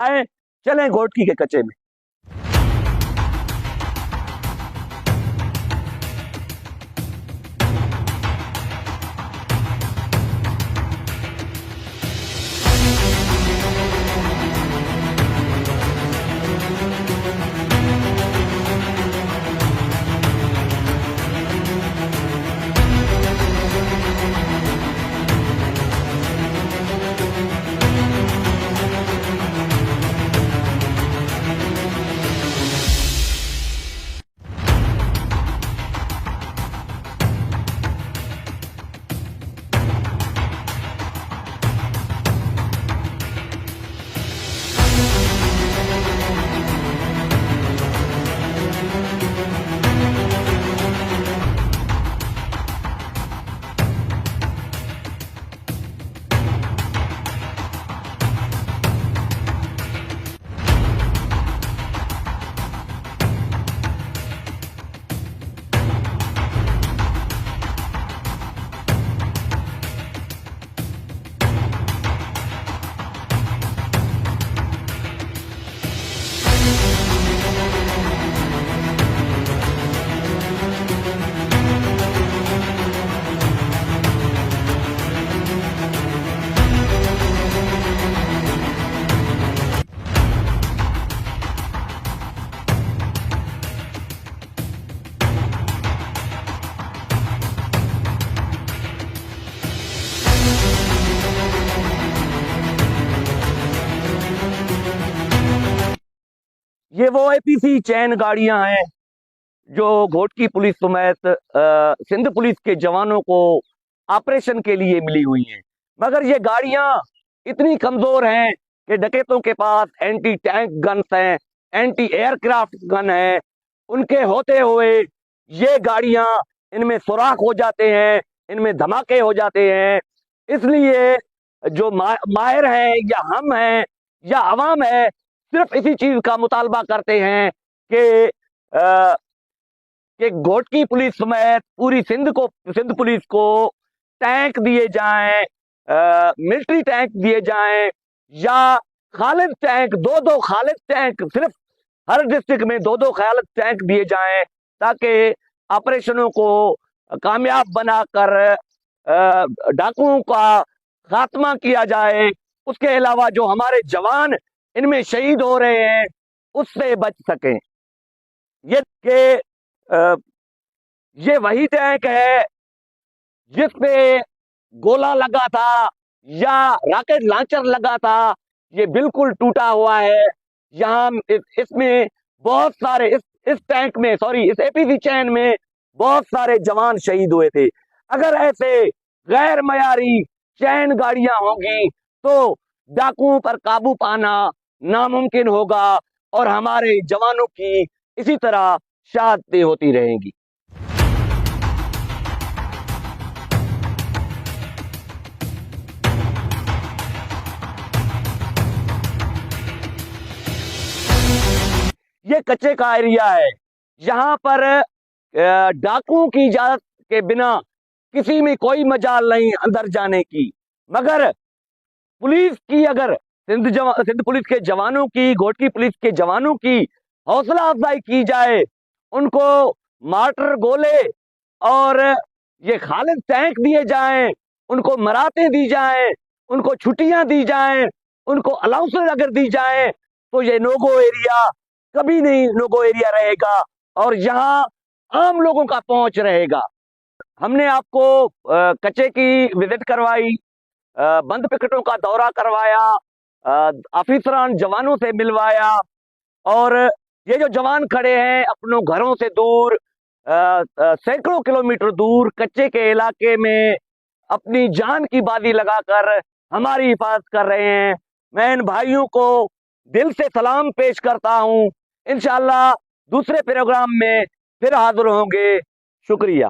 आए चलें घोटकी के कच्चे में। ये वो एपीसी चैन गाड़ियां हैं जो घोटकी पुलिस समेत सिंध पुलिस के जवानों को ऑपरेशन के लिए मिली हुई हैं। मगर ये गाड़ियां इतनी कमजोर हैं कि डकैतों के पास एंटी टैंक गन्स हैं, एंटी एयरक्राफ्ट गन है। उनके होते हुए ये गाड़ियां, इनमें सुराख हो जाते हैं, इनमें धमाके हो जाते हैं। इसलिए जो माहिर हैं या हम हैं या अवाम है, सिर्फ इसी चीज का मुतालबा करते हैं कि घोटकी पुलिस समेत पूरी सिंध पुलिस को टैंक दिए जाएं, मिलिट्री टैंक दिए जाएं, या खालिद टैंक, दो खालिद टैंक, सिर्फ हर डिस्ट्रिक्ट में दो खालिद टैंक दिए जाएं, ताकि ऑपरेशनों को कामयाब बनाकर डाकुओं का खात्मा किया जाए। उसके अलावा जो हमारे जवान इनमें शहीद हो रहे हैं उससे बच सकें। ये वही टैंक है जिस पे गोला लगा था या रॉकेट लॉन्चर लगा था। ये बिल्कुल टूटा हुआ है। यहाँ इसमें बहुत सारे इस टैंक में, सॉरी, इस एपीसी चैन में बहुत सारे जवान शहीद हुए थे। अगर ऐसे गैर मयारी चैन गाड़ियां होंगी तो डाकुओं पर काबू पाना नामुमकिन होगा और हमारे जवानों की इसी तरह शहादतें होती रहेंगी। ये कच्चे का एरिया है। यहाँ पर डाकुओं की इजाजत के बिना किसी में कोई मजाल नहीं अंदर जाने की। मगर पुलिस की, अगर सिंध पुलिस के जवानों की, घोटकी पुलिस के जवानों की हौसला अफजाई की जाए, उनको मार्टर गोले और ये खालिद टैंक दिए जाएं, उनको मराते दी जाएं, उनको छुट्टियां दी जाएं, उनको अलाउंसेस अगर दी जाएं, तो ये नोगो एरिया कभी नहीं नोगो एरिया रहेगा और यहाँ आम लोगों का पहुंच रहेगा। हमने आपको कच्चे की विजिट करवाई, बंद पिकेटों का दौरा करवाया, ऑफिसरान जवानों से मिलवाया, और ये जो जवान खड़े हैं अपनों घरों से दूर, सैकड़ों किलोमीटर दूर कच्चे के इलाके में अपनी जान की बाजी लगाकर हमारी हिफाजत कर रहे हैं। मैं इन भाइयों को दिल से सलाम पेश करता हूं। इंशाअल्लाह दूसरे प्रोग्राम में फिर हाजिर होंगे। शुक्रिया।